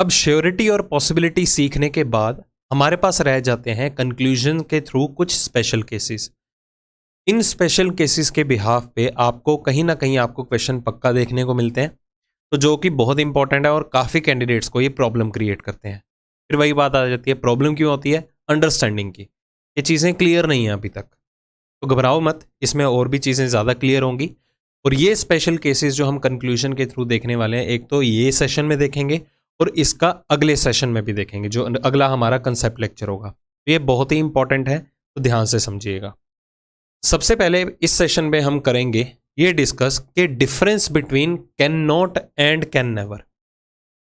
अब श्योरिटी और पॉसिबिलिटी सीखने के बाद हमारे पास रह जाते हैं कंक्लूजन के थ्रू कुछ स्पेशल केसेस। इन स्पेशल केसेस के बिहाफ पे आपको कहीं ना कहीं आपको क्वेश्चन पक्का देखने को मिलते हैं, तो जो कि बहुत इंपॉर्टेंट है और काफ़ी कैंडिडेट्स को ये प्रॉब्लम क्रिएट करते हैं। फिर वही बात आ जाती है, प्रॉब्लम क्यों होती है? अंडरस्टैंडिंग की। ये चीज़ें क्लियर नहीं हैं अभी तक, तो घबराओ मत, इसमें और भी चीज़ें ज़्यादा क्लियर होंगी। और ये स्पेशल केसेस जो हम कंक्लूजन के थ्रू देखने वाले हैं, एक तो ये सेशन में देखेंगे और इसका अगले सेशन में भी देखेंगे, जो अगला हमारा कंसेप्ट लेक्चर होगा। तो ये बहुत ही इंपॉर्टेंट है, तो ध्यान से समझिएगा। सबसे पहले इस सेशन में हम करेंगे ये डिस्कस कि difference between can not and can never,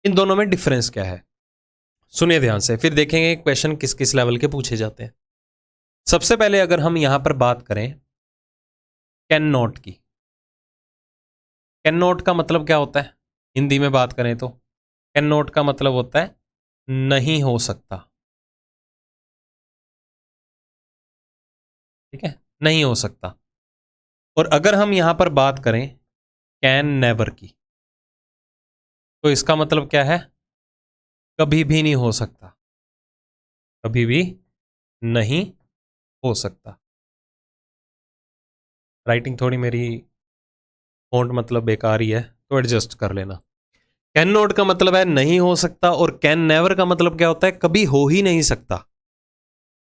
इन दोनों में डिफरेंस क्या है। सुनिए ध्यान से, फिर देखेंगे क्वेश्चन किस किस लेवल के पूछे जाते हैं। सबसे पहले अगर हम यहां पर बात करें कैन नॉट की, कैन नॉट का मतलब क्या होता है? हिंदी में बात करें तो कैन नॉट का मतलब होता है नहीं हो सकता। ठीक है, नहीं हो सकता। और अगर हम यहां पर बात करें कैन नेवर की, तो इसका मतलब क्या है? कभी भी नहीं हो सकता, कभी भी नहीं हो सकता। राइटिंग थोड़ी मेरी फॉन्ट मतलब बेकार ही है, तो एडजस्ट कर लेना। कैन नॉट का मतलब है नहीं हो सकता, और कैन नेवर का मतलब क्या होता है? कभी हो ही नहीं सकता।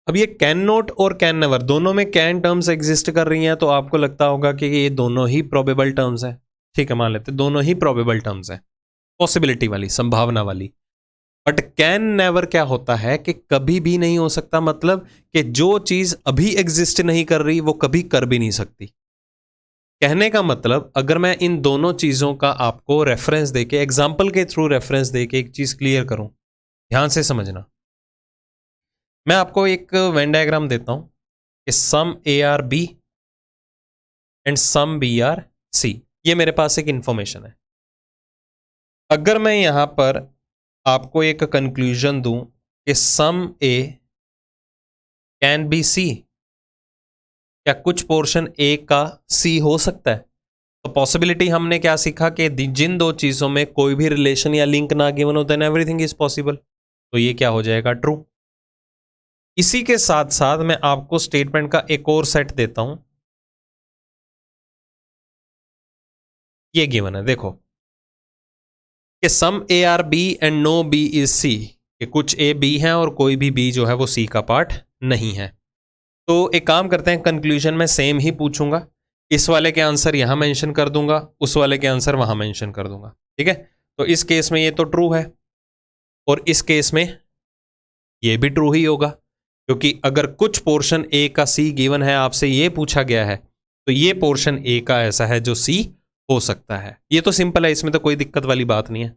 अब ये कैन नॉट और कैन नेवर दोनों में कैन टर्म्स एग्जिस्ट कर रही हैं, तो आपको लगता होगा कि ये दोनों ही प्रोबेबल टर्म्स हैं। ठीक है, मान लेते हैं दोनों ही प्रोबेबल टर्म्स हैं, पॉसिबिलिटी वाली, संभावना वाली। बट कैन नेवर क्या होता है कि कभी भी नहीं हो सकता, मतलब कि जो चीज अभी एग्जिस्ट नहीं कर रही वो कभी कर भी नहीं सकती। कहने का मतलब, अगर मैं इन दोनों चीजों का आपको रेफरेंस देके, एग्जाम्पल के थ्रू रेफरेंस देके एक चीज क्लियर करूं, ध्यान से समझना। मैं आपको एक वेन डायग्राम देता हूं कि some A are B and some B are C, ये मेरे पास एक इंफॉर्मेशन है। अगर मैं यहां पर आपको एक कंक्लूजन दूं कि some A can B C, क्या कुछ पोर्शन ए का सी हो सकता है? तो पॉसिबिलिटी हमने क्या सीखा कि जिन दो चीजों में कोई भी रिलेशन या लिंक ना गिवन होता है, एवरीथिंग इज पॉसिबल, तो ये क्या हो जाएगा? ट्रू। इसी के साथ साथ मैं आपको स्टेटमेंट का एक और सेट देता हूं। ये गिवन है, देखो कि some A are B and no B is C, कि कुछ ए बी है और कोई भी बी जो है वो सी का पार्ट नहीं है। तो एक काम करते हैं, कंक्लूजन में सेम ही पूछूंगा, इस वाले के आंसर यहां मेंशन कर दूंगा, उस वाले के आंसर वहां मेंशन कर दूंगा। ठीक है, तो इस केस में ये तो ट्रू है, और इस केस में ये भी ट्रू ही होगा, क्योंकि अगर कुछ पोर्शन ए का सी गिवन है, आपसे ये पूछा गया है, तो ये पोर्शन ए का ऐसा है जो सी हो सकता है। ये तो सिंपल है, इसमें तो कोई दिक्कत वाली बात नहीं है।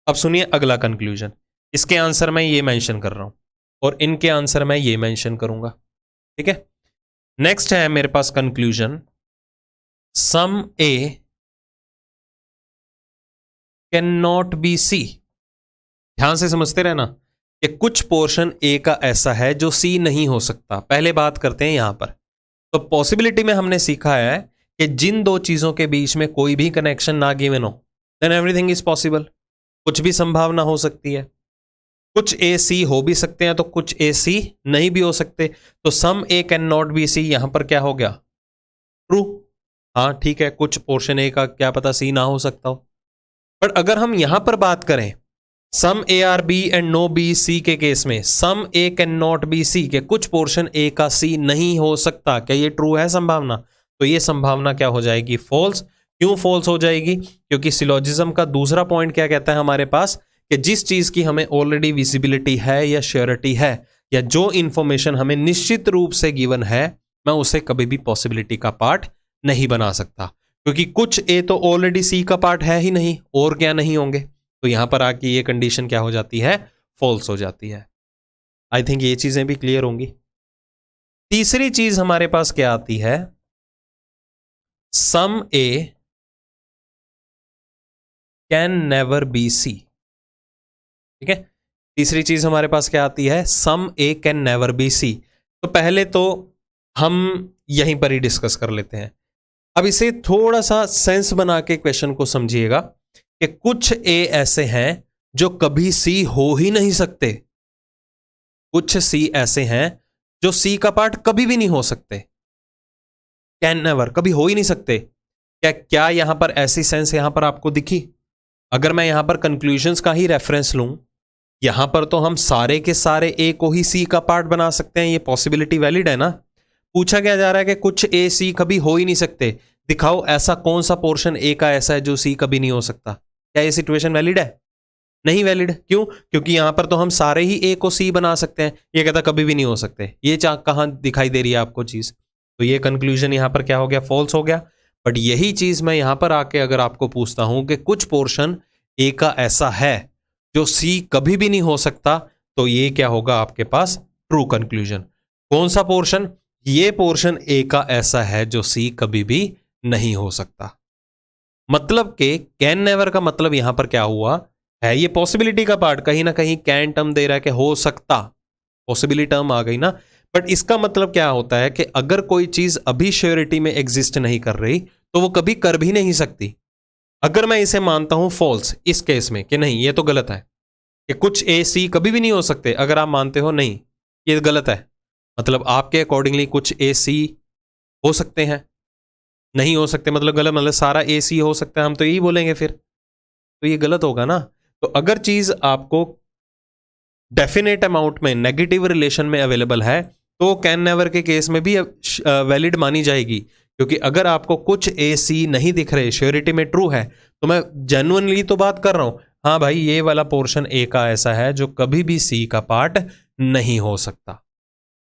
अब सुनिए अगला कंक्लूजन, इसके आंसर मैं ये मेंशन कर रहा हूं और इनके आंसर मैं ये मेंशन करूंगा। ठीक है, नेक्स्ट है मेरे पास conclusion, some A can not be C. ध्यान से समझते रहना कि कुछ पोर्शन ए का ऐसा है जो सी नहीं हो सकता। पहले बात करते हैं यहां पर, तो पॉसिबिलिटी में हमने सीखा है कि जिन दो चीजों के बीच में कोई भी कनेक्शन ना गिवन हो, देन एवरीथिंग इज पॉसिबल, कुछ भी संभावना हो सकती है। कुछ ए सी हो भी सकते हैं, तो कुछ ए सी नहीं भी हो सकते। तो सम ए कैन नॉट बी सी यहां पर क्या हो गया? ट्रू। हाँ ठीक है, कुछ पोर्शन ए का क्या पता सी ना हो सकता हो। पर अगर हम यहां पर बात करें some A are B and no B C के केस में, some A can not be C, के कुछ पोर्शन ए का सी नहीं हो सकता, क्या ये ट्रू है संभावना? तो ये संभावना क्या हो जाएगी? फॉल्स। क्यों फॉल्स हो जाएगी? क्योंकि सिलोजिज्म का दूसरा पॉइंट क्या कहता है हमारे पास, कि जिस चीज की हमें ऑलरेडी विजिबिलिटी है या श्योरिटी है, या जो इंफॉर्मेशन हमें निश्चित रूप से गिवन है, मैं उसे कभी भी पॉसिबिलिटी का पार्ट नहीं बना सकता, क्योंकि कुछ ए तो ऑलरेडी सी का पार्ट है ही नहीं, और क्या नहीं होंगे। तो यहां पर आके ये कंडीशन क्या हो जाती है? फॉल्स हो जाती है। आई थिंक ये चीजें भी क्लियर होंगी। तीसरी चीज हमारे पास क्या आती है? Some A can never be सी। ठीक है, तीसरी चीज हमारे पास क्या आती है? Some A can never be सी। तो पहले तो हम यहीं पर ही डिस्कस कर लेते हैं। अब इसे थोड़ा सा सेंस बना के क्वेश्चन को समझिएगा कि कुछ ए ऐसे हैं जो कभी सी हो ही नहीं सकते। कुछ सी ऐसे हैं जो सी का पार्ट कभी भी नहीं हो सकते, कैन नेवर, कभी हो ही नहीं सकते। क्या यहां पर ऐसी सेंस यहां पर आपको दिखी? अगर मैं यहां पर कंक्लूजन्स का ही रेफरेंस लूं, यहां पर तो हम सारे के सारे ए को ही सी का पार्ट बना सकते हैं, ये पॉसिबिलिटी वैलिड है ना। पूछा क्या जा रहा है कि कुछ ए सी कभी हो ही नहीं सकते, दिखाओ ऐसा कौन सा पोर्शन ए का ऐसा है जो सी कभी नहीं हो सकता। क्या ये सिचुएशन वैलिड है? नहीं वैलिड। क्यों? क्योंकि यहां पर तो हम सारे ही ए को सी बना सकते हैं, ये कहता कभी भी नहीं हो सकते। ये कहां दिखाई दे रही है आपको चीज? तो ये कंक्लूजन यहां पर क्या हो गया? फॉल्स हो गया। बट यही चीज मैं यहां पर आके अगर आपको पूछता हूं कि कुछ पोर्शन ए का ऐसा है जो सी कभी भी नहीं हो सकता, तो ये क्या होगा आपके पास? True conclusion. कौन सा पोर्शन? ये पोर्शन ए का ऐसा है जो सी कभी भी नहीं हो सकता। मतलब के कैन नेवर का मतलब यहां पर क्या हुआ है? ये पॉसिबिलिटी का पार्ट, कहीं ना कहीं कैन टर्म दे रहा है कि हो सकता, पॉसिबिलिटी टर्म आ गई ना। बट इसका मतलब क्या होता है कि अगर कोई चीज अभी श्योरिटी में एग्जिस्ट नहीं कर रही तो वो कभी कर भी नहीं सकती। अगर मैं इसे मानता हूं फॉल्स इस केस में कि नहीं ये तो गलत है कि कुछ ए सी कभी भी नहीं हो सकते, अगर आप मानते हो नहीं ये गलत है, मतलब आपके अकॉर्डिंगली कुछ ए सी हो सकते हैं, नहीं हो सकते मतलब गलत, मतलब सारा ए सी हो सकता है, हम तो यही बोलेंगे फिर, तो ये गलत होगा ना। तो अगर चीज आपको डेफिनेट अमाउंट में नेगेटिव रिलेशन में अवेलेबल है तो कैन नेवर के केस में भी वैलिड मानी जाएगी। क्योंकि अगर आपको कुछ ए सी नहीं दिख रहे, श्योरिटी में ट्रू है, तो मैं जेन्युइनली तो बात कर रहा हूं, हाँ भाई ये वाला पोर्शन ए का ऐसा है जो कभी भी सी का पार्ट नहीं हो सकता।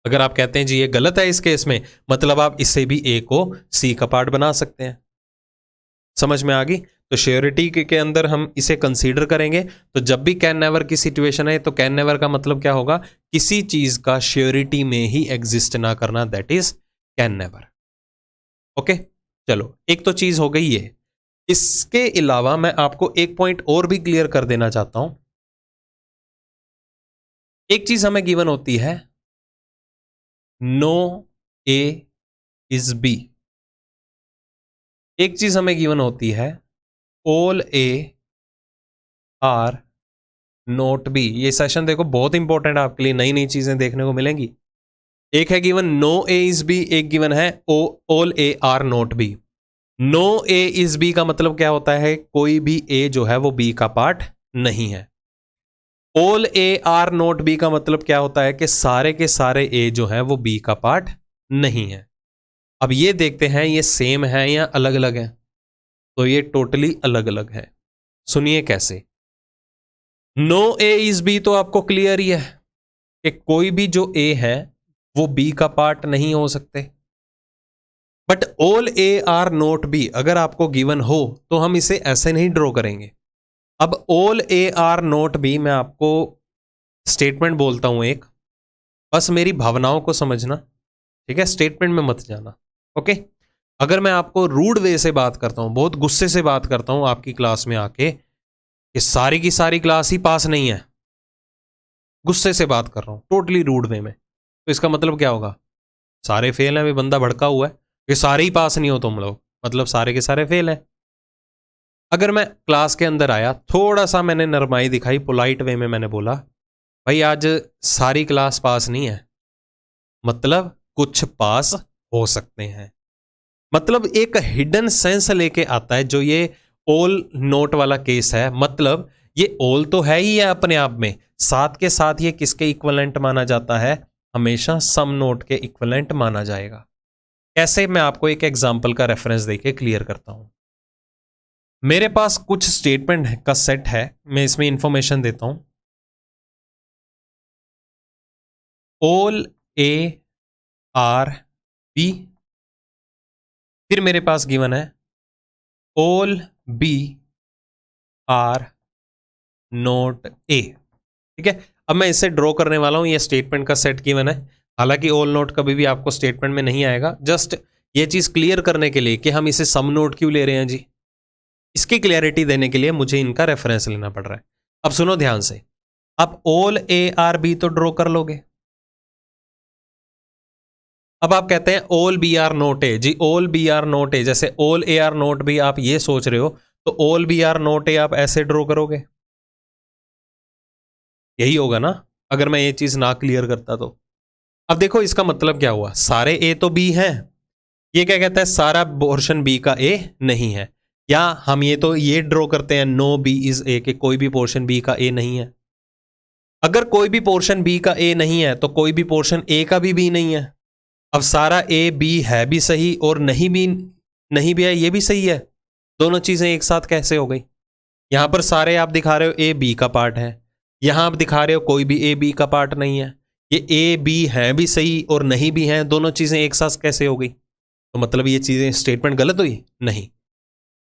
अगर आप कहते हैं जी ये गलत है इस केस में, मतलब आप इससे भी ए को सी का पार्ट बना सकते हैं। समझ में आ गई? तो श्योरिटी के अंदर हम इसे कंसीडर करेंगे। तो जब भी कैन नेवर की सिचुएशन है तो कैन नेवर का मतलब क्या होगा? किसी चीज का श्योरिटी में ही एग्जिस्ट ना करना, that is can never. Okay, चलो एक तो चीज हो गई ये। इसके अलावा मैं आपको एक पॉइंट और भी क्लियर कर देना चाहता हूं। एक चीज हमें गिवन होती है, नो ए इज बी। एक चीज हमें गिवन होती है, all A are not B. ये सेशन देखो बहुत इंपॉर्टेंट है आपके लिए, नई नई चीजें देखने को मिलेंगी। एक है given no A is B, एक गिवन है all A are not B. No A is B का मतलब क्या होता है? कोई भी ए जो है वो बी का पार्ट नहीं है। All A are not B का मतलब क्या होता है कि सारे के सारे ए जो है वो बी का पार्ट नहीं है। अब ये देखते हैं ये सेम है या अलग अलग है। तो ये टोटली अलग अलग है। सुनिए कैसे। नो ए इज बी तो आपको क्लियर ही है कि कोई भी जो ए है वो बी का पार्ट नहीं हो सकते। But all A are not B अगर आपको गिवन हो तो हम इसे ऐसे नहीं ड्रॉ करेंगे। अब all A are not B, मैं आपको स्टेटमेंट बोलता हूं एक, बस मेरी भावनाओं को समझना, ठीक है? स्टेटमेंट में मत जाना। ओके, अगर मैं आपको रूड वे से बात करता हूं, बहुत गुस्से से बात करता हूं आपकी क्लास में आके कि सारी की सारी क्लास ही पास नहीं है, गुस्से से बात कर रहा हूं टोटली रूड वे में, तो इसका मतलब क्या होगा? सारे फेल हैं, वे बंदा भड़का हुआ है, ये सारे ही पास नहीं हो तुम लोग, मतलब सारे के सारे फेल हैं। अगर मैं क्लास के अंदर आया, थोड़ा सा मैंने नरमाई दिखाई, पोलाइट वे में मैंने बोला भाई आज सारी क्लास पास नहीं है, मतलब कुछ पास हो सकते हैं, मतलब एक हिडन सेंस लेके आता है जो ये ऑल नोट वाला केस है। मतलब ये ऑल तो है ही है अपने आप में, साथ के साथ ये किसके इक्विवेलेंट माना जाता है? हमेशा सम नोट के इक्विवेलेंट माना जाएगा। कैसे? मैं आपको एक एग्जांपल का रेफरेंस देके क्लियर करता हूं। मेरे पास कुछ स्टेटमेंट का सेट है, मैं इसमें इंफॉर्मेशन देता हूं। ऑल ए आर बी, फिर मेरे पास गिवन है ऑल बी आर नोट ए, ठीक है? अब मैं इसे ड्रॉ करने वाला हूं, ये स्टेटमेंट का सेट गिवन है। हालांकि ऑल नोट कभी भी आपको स्टेटमेंट में नहीं आएगा, जस्ट ये चीज क्लियर करने के लिए कि हम इसे सम नोट क्यों ले रहे हैं जी, इसकी क्लियरिटी देने के लिए मुझे इनका रेफरेंस लेना पड़ रहा है। अब सुनो ध्यान से, आप ऑल ए आर बी तो ड्रॉ कर लोगे। अब आप कहते हैं all B are not A, जी all B are not A, जैसे all A are not B आप ये सोच रहे हो, तो all B are not A आप ऐसे ड्रॉ करोगे। यही होगा ना, अगर मैं ये चीज ना क्लियर करता तो। अब देखो इसका मतलब क्या हुआ, सारे ए तो बी हैं, ये क्या कहता है, सारा पोर्शन बी का ए नहीं है। या हम ये ड्रॉ करते हैं, नो बी इज ए, कि कोई भी पोर्शन बी का ए नहीं है। अगर कोई भी पोर्शन बी का ए नहीं है तो कोई भी पोर्शन ए का भी बी नहीं है। अब सारा ए बी है भी सही और नहीं भी है ये भी सही है, दोनों चीजें एक साथ कैसे हो गई? यहां पर सारे आप दिखा रहे हो ए बी का पार्ट है, यहां आप दिखा रहे हो कोई भी ए बी का पार्ट नहीं है। ये ए बी है भी सही और नहीं भी है, दोनों चीजें एक साथ कैसे हो गई? तो मतलब ये चीजें स्टेटमेंट गलत हुई? नहीं।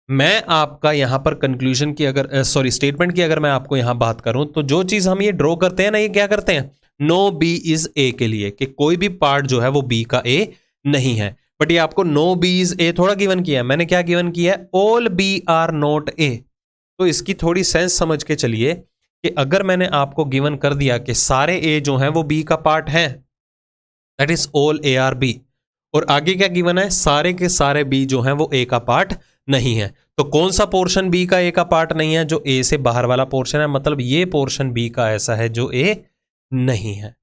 मैं आपका यहां पर कंक्लूजन की अगर स्टेटमेंट की अगर मैं आपको यहां बात करूं तो जो चीज हम ये ड्रॉ करते हैं ना, ये क्या करते हैं, नो बी इज ए के लिए, कि कोई भी पार्ट जो है वो बी का ए नहीं है। बट ये आपको नो बी इज ए थोड़ा गिवन किया है, मैंने क्या गिवन किया है, all B are not A. तो इसकी थोड़ी सेंस समझ के चलिए कि अगर मैंने आपको गिवन कर दिया कि सारे ए जो हैं वो बी का पार्ट हैं, that is all A are B, और आगे क्या गिवन है, सारे के सारे बी जो हैं वो ए का पार्ट नहीं है। तो कौन सा पोर्शन बी का ए का पार्ट नहीं है? जो ए से बाहर वाला पोर्शन है, मतलब ये पोर्शन बी का ऐसा है जो ए नहीं है।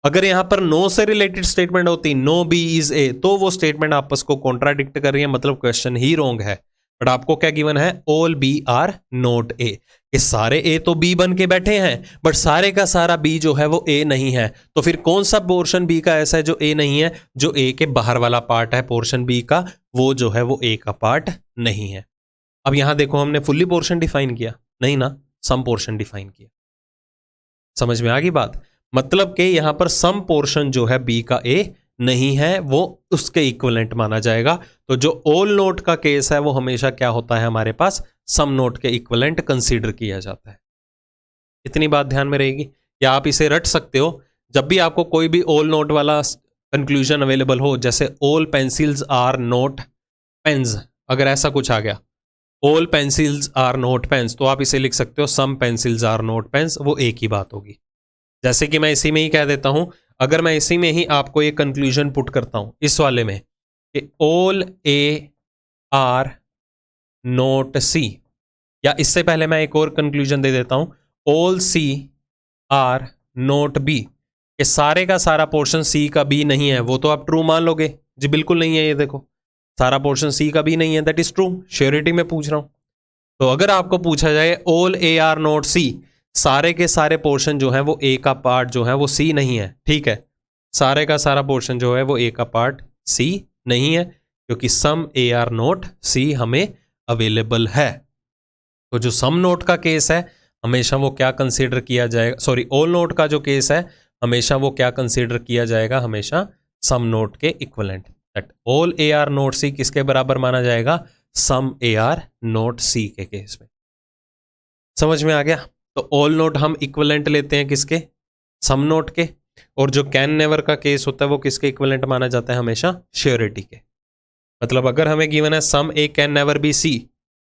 अगर यहां पर नो से रिलेटेड स्टेटमेंट होती, नो बी इज ए, तो वो स्टेटमेंट आपस को कॉन्ट्राडिक्ट कर रही है, मतलब क्वेश्चन ही रॉन्ग है। बट आपको क्या गिवन है, all B are not A, कि सारे ए तो बी बन के बैठे हैं बट सारे का सारा बी जो है वो ए नहीं है। तो फिर कौन सा पोर्शन बी का ऐसा है जो ए नहीं है? जो ए के बाहर वाला पार्ट है पोर्शन बी का, वो जो है वो ए का पार्ट नहीं है। अब यहां देखो हमने फुल्ली पोर्शन डिफाइन किया नहीं ना, सम पोर्शन डिफाइन किया। समझ में आ गई बात? मतलब कि यहां पर सम पोर्शन जो है बी का ए नहीं है, वो उसके इक्विवेलेंट माना जाएगा। तो जो ऑल नोट का केस है वो हमेशा क्या होता है, हमारे पास सम नोट के इक्विवेलेंट कंसीडर किया जाता है। इतनी बात ध्यान में रहेगी। या आप इसे रट सकते हो, जब भी आपको कोई भी ऑल नोट वाला कंक्लूजन अवेलेबल हो, जैसे all pencils are not pens, अगर ऐसा कुछ आ गया, all pencils are not pens, तो आप इसे लिख सकते हो some pencils are not pens, वो एक ही बात होगी। जैसे कि मैं इसी में ही कह देता हूं, अगर मैं इसी में ही आपको एक कंक्लूजन पुट करता हूं इस वाले में कि ऑल ए आर नोट सी, या इससे पहले मैं एक और कंक्लूजन दे देता हूं, all C are not B, कि सारे का सारा पोर्शन सी का बी नहीं है, वो तो आप ट्रू मान लोगे जी, बिल्कुल नहीं है, ये देखो सारा पोर्शन सी का बी नहीं है, दैट इज ट्रू, श्योरिटी में पूछ रहा हूं। तो अगर आपको पूछा जाए ऑल ए आर नोट सी, सारे के सारे पोर्शन जो है वो ए का पार्ट जो है वो सी नहीं है, ठीक है, सारे का सारा पोर्शन जो है वो ए का पार्ट सी नहीं है, क्योंकि सम ए आर नोट सी हमें अवेलेबल है। तो जो सम नोट का केस है हमेशा वो क्या कंसीडर किया जाएगा, सॉरी ऑल नोट का जो केस है हमेशा वो क्या कंसीडर किया जाएगा, हमेशा सम नोट के equivalent. That all A are not C किसके बराबर माना जाएगा, सम ए आर नोट सी के केस में। समझ में आ गया? तो ऑल नोट हम इक्विवेलेंट लेते हैं किसके, सम नोट के, और जो कैन नेवर का केस होता है वो किसके इक्विवेलेंट माना जाता है, हमेशा श्योरिटी के। मतलब अगर हमें गिवन है some A can never be सी,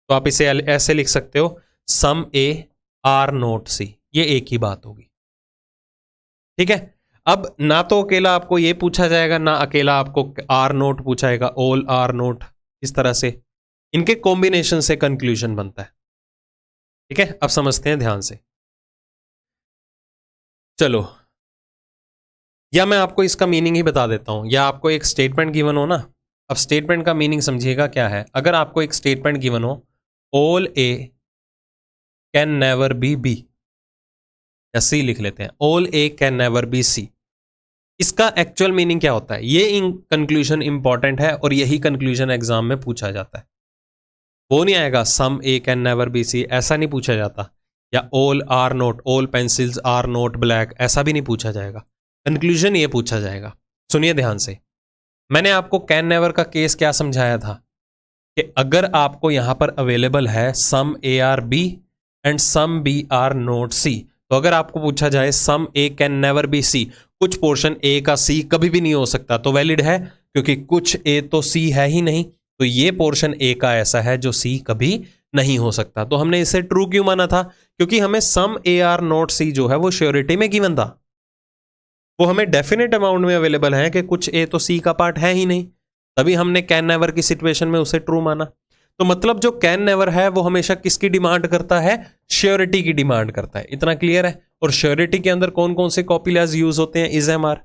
तो आप इसे ऐसे लिख सकते हो, सम ए आर नोट सी, ये एक ही बात होगी। ठीक है, अब ना तो अकेला आपको ये पूछा जाएगा, ना अकेला आपको आर नोट पूछाएगा, ऑल आर नोट, इस तरह से इनके कॉम्बिनेशन से कंक्लूजन बनता है। ठीक है, अब समझते हैं ध्यान से। चलो, या मैं आपको इसका मीनिंग ही बता देता हूं, या आपको एक स्टेटमेंट गिवन हो ना, अब स्टेटमेंट का मीनिंग समझिएगा क्या है। अगर आपको एक स्टेटमेंट गिवन हो, all A can never be B, या सी लिख लेते हैं, all A can never be C, इसका एक्चुअल मीनिंग क्या होता है? ये कंक्लूजन इंपॉर्टेंट है और यही कंक्लूजन एग्जाम में पूछा जाता है। वो नहीं आएगा some A can never be C, ऐसा नहीं पूछा जाता, या all are not, all pencils are not black, ऐसा भी नहीं पूछा जाएगा। कंक्लूजन ये पूछा जाएगा। सुनिए ध्यान से, मैंने आपको कैन नेवर का केस क्या समझाया था, कि अगर आपको यहां पर अवेलेबल है some A are B and some B are not C, तो अगर आपको पूछा जाए some A can never be C, कुछ पोर्शन ए का सी कभी भी नहीं हो सकता, तो वैलिड है, क्योंकि कुछ ए तो सी है ही नहीं, तो ये पोर्शन ए का ऐसा है जो सी कभी नहीं हो सकता। तो हमने इसे ट्रू क्यों माना था? क्योंकि हमें सम ए आर नोट सी जो है वो श्योरिटी में गिवन था, वो हमें डेफिनेट अमाउंट में अवेलेबल है कि कुछ ए तो सी का पार्ट है ही नहीं, तभी हमने कैन नेवर की सिचुएशन में उसे ट्रू माना। तो मतलब जो कैन नेवर है वो हमेशा किसकी डिमांड करता है? श्योरिटी की डिमांड करता है। इतना क्लियर है? और श्योरिटी के अंदर कौन कौन से कॉपीलाज यूज होते हैं? इज एम आर।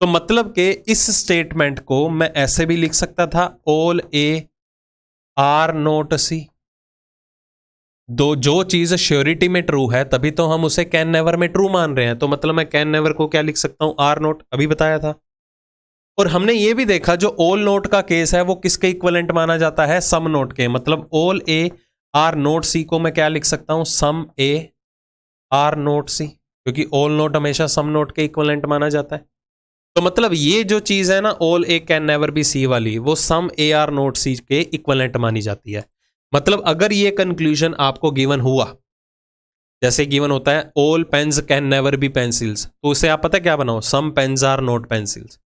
तो मतलब कि इस स्टेटमेंट को मैं ऐसे भी लिख सकता था, ऑल ए आर नॉट सी। दो जो चीज श्योरिटी में ट्रू है तभी तो हम उसे कैन नेवर में ट्रू मान रहे हैं। तो मतलब मैं कैन नेवर को क्या लिख सकता हूं? आर नोट, अभी बताया था। और हमने ये भी देखा जो ऑल नोट का केस है वो किसके इक्विवेलेंट माना जाता है? सम नोट के। मतलब ऑल ए आर नोट सी को मैं क्या लिख सकता हूं? सम ए आर नोट सी, क्योंकि ऑल नोट हमेशा सम नोट के इक्विवेलेंट माना जाता है। तो मतलब ये जो चीज है ना, all A can never be C वाली, वो सम ए आर नोट सी के इक्विवेलेंट मानी जाती है। मतलब अगर ये कंक्लूजन आपको गिवन हुआ, जैसे गिवन होता है all pens can never be pencils, तो उसे आप पता क्या बनाओ? Some pens are not pencils.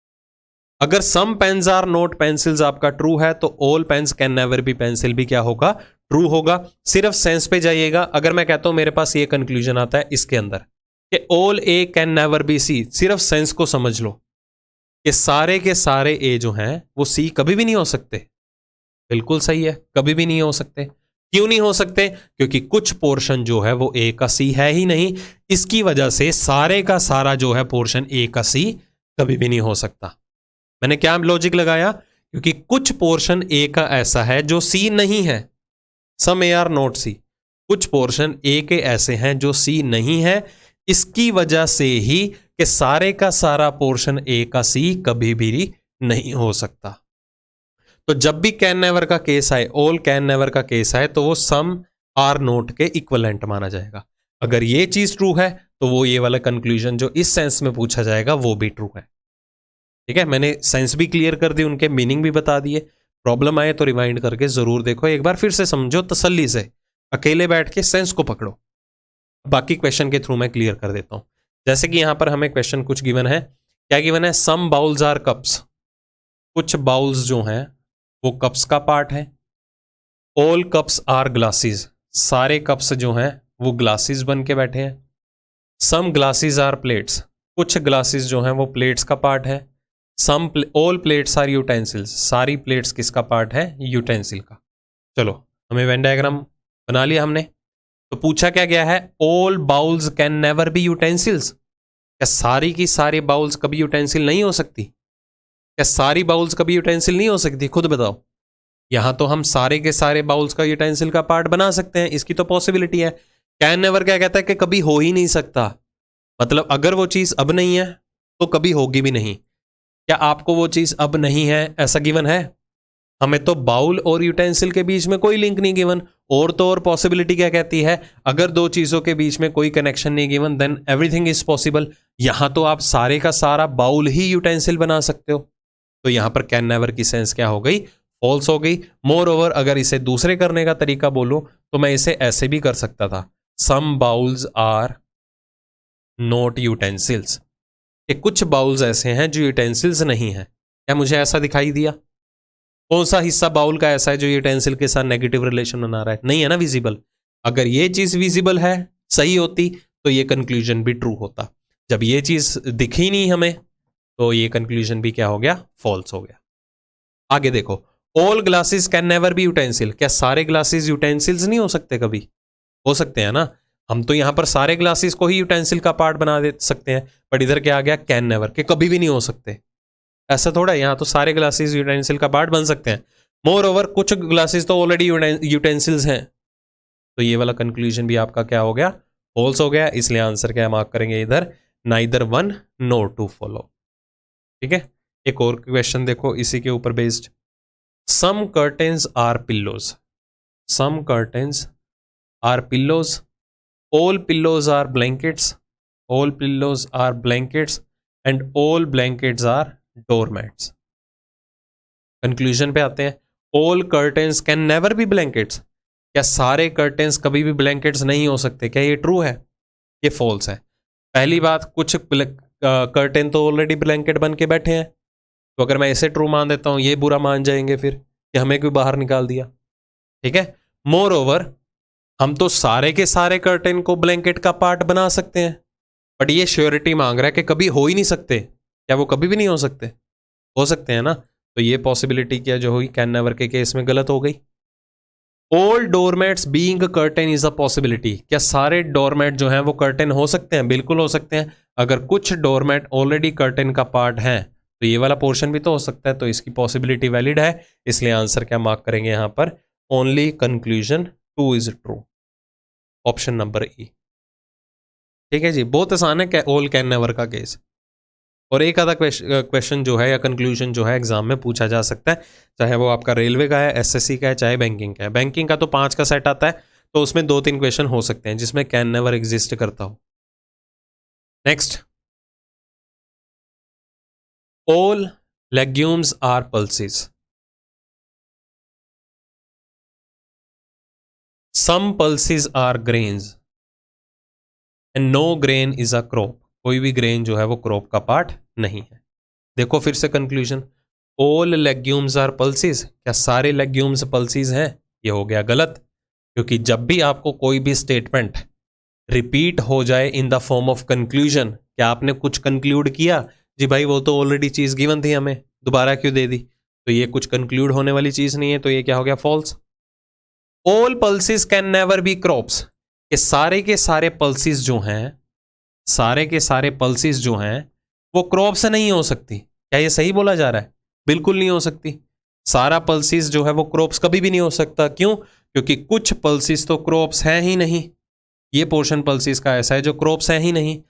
अगर some pens are not pencils आपका ट्रू है तो all pens can never be pencil भी क्या होगा? ट्रू होगा। सिर्फ सेंस पे जाइएगा। अगर मैं कहता हूं मेरे पास ये कंक्लूजन आता है इसके अंदर कि all A can never be C, सिर्फ सेंस को समझ लो कि सारे के सारे ए जो हैं वो सी कभी भी नहीं हो सकते। बिल्कुल सही है, कभी भी नहीं हो सकते। क्यों नहीं हो सकते? क्योंकि कुछ पोर्शन जो है वो ए का सी है ही नहीं। इसकी वजह से सारे का सारा जो है पोर्शन ए का सी कभी भी नहीं हो सकता। मैंने क्या लॉजिक लगाया? क्योंकि कुछ पोर्शन ए का ऐसा है जो सी नहीं है, सम ए आर नॉट सी। कुछ पोर्शन ए के ऐसे हैं जो सी नहीं है। इसकी वजह से ही कि सारे का सारा पोर्शन ए का सी कभी भी नहीं हो सकता। तो जब भी कैन नेवर का केस आए, ऑल कैन नेवर का केस आए, तो वो सम आर नोट के इक्विवेलेंट माना जाएगा। अगर ये चीज ट्रू है तो वो ये वाला कंक्लूजन जो इस सेंस में पूछा जाएगा वो भी ट्रू है। ठीक है, मैंने सेंस भी क्लियर कर दी, उनके मीनिंग भी बता दिए। प्रॉब्लम आए तो रिवाइंड करके जरूर देखो, एक बार फिर से समझो तसल्ली से, अकेले बैठ के सेंस को पकड़ो। बाकी क्वेश्चन के थ्रू मैं क्लियर कर देता हूं। जैसे कि यहां पर हमें क्वेश्चन कुछ गिवन है। क्या गिवन है? Some bowls are cups. कुछ बाउल्स जो हैं वो कप्स का पार्ट है। All cups are glasses. सारे कप्स जो हैं वो ग्लासेस बन के बैठे हैं। Some glasses are plates. कुछ ग्लासेस जो हैं वो प्लेट्स का पार्ट है। All plates are utensils. सारी प्लेट्स किसका पार्ट है? यूटेंसिल का। चलो, हमें वेन डायग्राम बना लिया हमने। तो पूछा क्या गया है? All bowls can never B utensils. क्या सारी की सारी बाउल्स कभी यूटेंसिल नहीं हो सकती? क्या सारी बाउल्स कभी यूटेंसिल नहीं हो सकती? खुद बताओ। यहां तो हम सारे के सारे बाउल्स का यूटेंसिल का पार्ट बना सकते हैं, इसकी तो पॉसिबिलिटी है। कैन नेवर क्या कहता है? कि कभी हो ही नहीं सकता। मतलब अगर वो चीज अब नहीं है तो कभी होगी भी नहीं। क्या आपको वो चीज अब नहीं है ऐसा गिवन है? हमें तो बाउल और यूटेंसिल के बीच में कोई लिंक नहीं गिवन। और तो और पॉसिबिलिटी क्या कहती है? अगर दो चीजों के बीच में कोई कनेक्शन नहीं given then everything is possible. यहां तो आप सारे का सारा बाउल ही यूटेंसिल बना सकते हो। तो यहां पर कैन नेवर की सेंस क्या हो गई? फॉल्स हो गई। मोर ओवर अगर इसे दूसरे करने का तरीका बोलो तो मैं इसे ऐसे भी कर सकता था, some bowls are not utensils. कुछ बाउल्स ऐसे हैं जो यूटेंसिल्स नहीं है। क्या मुझे ऐसा दिखाई दिया? कौन सा हिस्सा बाउल का ऐसा है जो यूटेंसिल के साथ नेगेटिव रिलेशन बना रहा है? नहीं है ना विजिबल। अगर ये चीज विजिबल है, सही होती, तो ये कंक्लूजन भी ट्रू होता। जब ये चीज दिखी नहीं हमें तो ये कंक्लूजन भी क्या हो गया? फॉल्स हो गया। आगे देखो, all glasses can never B utensil. क्या सारे ग्लासेस यूटेंसिल्स नहीं हो सकते? कभी हो सकते हैं ना। हम तो यहां पर सारे ग्लासेस को ही यूटेंसिल का पार्ट बना दे सकते हैं, बट इधर क्या आ गया? कैन नेवर, के कभी भी नहीं हो सकते। ऐसा थोड़ा है, यहां तो सारे ग्लासेस यूटेंसिल का पार्ट बन सकते हैं। मोर ओवर कुछ ग्लासेस तो ऑलरेडी यूटेंसिल्स हैं। तो ये वाला कंक्लूजन भी आपका क्या हो गया? फॉल्स हो गया। इसलिए आंसर क्या मार्क करेंगे इधर? Neither one nor two follow. ठीक है, एक और क्वेश्चन देखो इसी के ऊपर based. Some curtains are pillows. Some curtains are pillows. All pillows are blankets. All pillows are blankets and all blankets are doormats. Conclusion पे आते हैं। All curtains can never be blankets. क्या सारे कर्टेन्स कभी भी ब्लैंकेट्स नहीं हो सकते? क्या ये ट्रू है? ये फॉल्स है। पहली बात, कुछ कर्टेन तो ऑलरेडी ब्लैंकेट बन के बैठे हैं। तो अगर मैं इसे ट्रू मान देता हूं, ये बुरा मान जाएंगे फिर कि हमें क्यों बाहर निकाल दिया। ठीक है, मोर ओवर हम तो सारे के सारे कर्टेन को ब्लैंकेट का पार्ट बना सकते हैं, बट ये श्योरिटी मांग रहा है कि कभी हो ही नहीं सकते। क्या वो कभी भी नहीं हो सकते? हो सकते हैं ना। तो ये पॉसिबिलिटी क्या जो हुई कैन नेवर के केस में गलत हो गई। All doormats being curtain is a possibility, क्या सारे डोरमेट जो हैं वो कर्टेन हो सकते हैं? बिल्कुल हो सकते हैं। अगर कुछ डोरमेट ऑलरेडी कर्टेन का पार्ट हैं तो ये वाला पोर्शन भी तो हो सकता है, तो इसकी पॉसिबिलिटी वैलिड है, इसलिए आंसर क्या मार्क करेंगे यहां पर? Only conclusion 2 is true, option number ई। ठीक है जी, बहुत आसान है ऑल कैन नेवर का केस। और एक आधा क्वेश्चन जो है या कंक्लूजन जो है एग्जाम में पूछा जा सकता है, चाहे वो आपका रेलवे का है, एसएससी का है, चाहे बैंकिंग का है। बैंकिंग का तो 5 का सेट आता है, तो उसमें 2-3 क्वेश्चन हो सकते हैं जिसमें कैन नेवर एग्जिस्ट करता हो। Next, all legumes are pulses, some pulses are grains and no grain is a crop, कोई भी ग्रेन जो है वो क्रॉप का पार्ट नहीं है। देखो फिर से conclusion, all legumes are pulses, क्या सारे लेग्यूम्स पल्सेस हैं? ये हो गया गलत, क्योंकि जब भी आपको कोई भी स्टेटमेंट रिपीट हो जाए in the form of conclusion, क्या आपने कुछ कंक्लूड किया? जी भाई वो तो ऑलरेडी चीज गिवन थी, हमें दोबारा क्यों दे दी? तो ये कुछ कंक्लूड होने वाली चीज नहीं है, तो ये क्या हो गया? False. All pulses can never be crops, ये सारे के सारे पल्सेस जो हैं, सारे के सारे पल्सेस जो हैं वो क्रॉप से नहीं हो सकती। क्या ये सही बोला जा रहा है? बिल्कुल नहीं हो सकती। सारा पल्सेस जो है वो क्रॉप्स कभी भी नहीं हो सकता। क्यों? क्योंकि कुछ पल्सेस तो क्रॉप्स हैं ही नहीं। ये पोर्शन पल्सेस का ऐसा है जो क्रॉप्स है ही नहीं,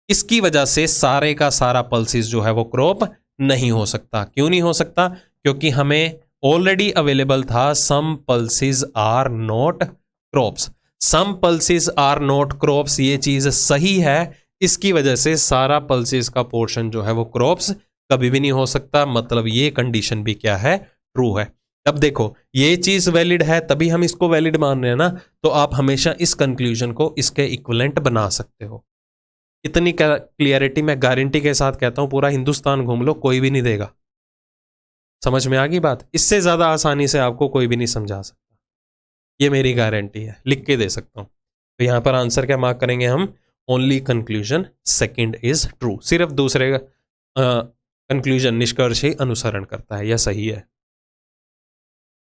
इसकी वजह से सारे का सारा पल्सेस जो है वो क्रॉप नहीं हो सकता। क्यों नहीं हो सकता? क्योंकि हमें ऑलरेडी अवेलेबल था some pulses are not crops. Some pulses are not crops, ये चीज सही है, इसकी वजह से सारा पल्सेस का पोर्शन जो है वो क्रॉप्स कभी भी नहीं हो सकता। मतलब ये कंडीशन भी क्या है? ट्रू है। अब देखो ये चीज वैलिड है तभी हम इसको वैलिड मान रहे हैं ना, तो आप हमेशा इस कंक्लूजन को इसके इक्विवेलेंट बना सकते हो। इतनी क्लियरिटी मैं गारंटी के साथ कहता हूं, पूरा हिंदुस्तान घूम लो कोई भी नहीं देगा। समझ में आ गई बात? इससे ज्यादा आसानी से आपको कोई भी नहीं समझा सकता, ये मेरी गारंटी है, लिख के दे सकता हूं। तो यहां पर आंसर क्या मार्क करेंगे हम? Only conclusion second is true. सिर्फ दूसरे कंक्लूजन निष्कर्ष ही अनुसरण करता है, यह सही है।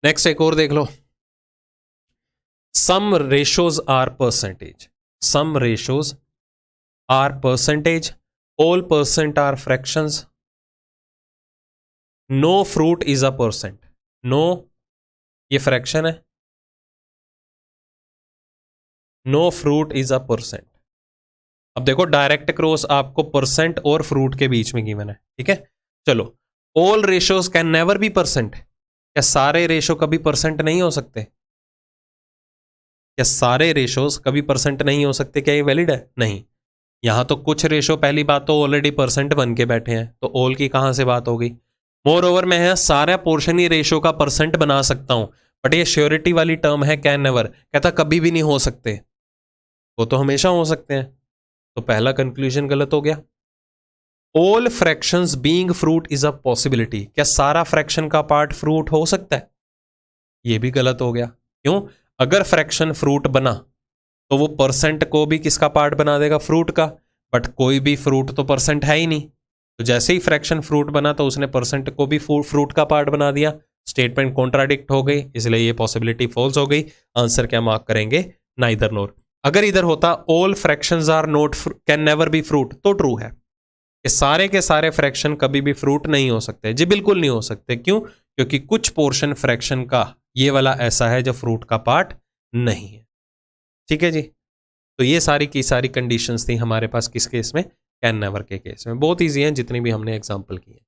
नेक्स्ट एक और देख लो, some ratios are percentage, some ratios are percentage, all percent are fractions, no fruit is a percent. No ये फ्रैक्शन है, no fruit is a percent. अब देखो डायरेक्ट क्रॉस आपको परसेंट और फ्रूट के बीच में गिवन है, ठीक है। चलो, all ratios can never be percent, क्या सारे रेशो कभी परसेंट नहीं हो सकते? क्या सारे रेशोज कभी परसेंट नहीं हो सकते? क्या ये वैलिड है? नहीं। यहां तो कुछ रेशो, पहली बात तो ऑलरेडी परसेंट बन के बैठे हैं, तो ऑल की कहां से बात होगी? मोर ओवर मैं है सारा पोर्शन ही रेशो का परसेंट बना सकता हूं, बट ये श्योरिटी वाली टर्म है कैन नेवर, कहता कभी भी नहीं हो सकते, वो तो हमेशा हो सकते हैं। तो पहला कंक्लूजन गलत हो गया। All fractions being fruit is a possibility, क्या सारा फ्रैक्शन का पार्ट फ्रूट हो सकता है? ये भी गलत हो गया। क्यों? अगर फ्रैक्शन फ्रूट बना तो वो परसेंट को भी किसका पार्ट बना देगा? फ्रूट का। बट कोई भी फ्रूट तो परसेंट है ही नहीं, तो जैसे ही फ्रैक्शन फ्रूट बना तो उसने परसेंट को भी फ्रूट का पार्ट बना दिया। स्टेटमेंट कॉन्ट्राडिक्ट हो गई, इसलिए ये पॉसिबिलिटी फॉल्स हो गई। आंसर क्या मार्क करेंगे? Neither nor. अगर इधर होता all fractions are not can never be fruit, तो ट्रू है कि सारे के सारे फ्रैक्शन कभी भी फ्रूट नहीं हो सकते। जी बिल्कुल नहीं हो सकते। क्यों? क्योंकि कुछ पोर्शन फ्रैक्शन का ये वाला ऐसा है जो फ्रूट का पार्ट नहीं है। ठीक है जी, तो ये सारी की सारी कंडीशंस थी हमारे पास किस केस में? कैन नेवर के केस में। बहुत ईजी है जितनी भी हमने एग्जांपल की है।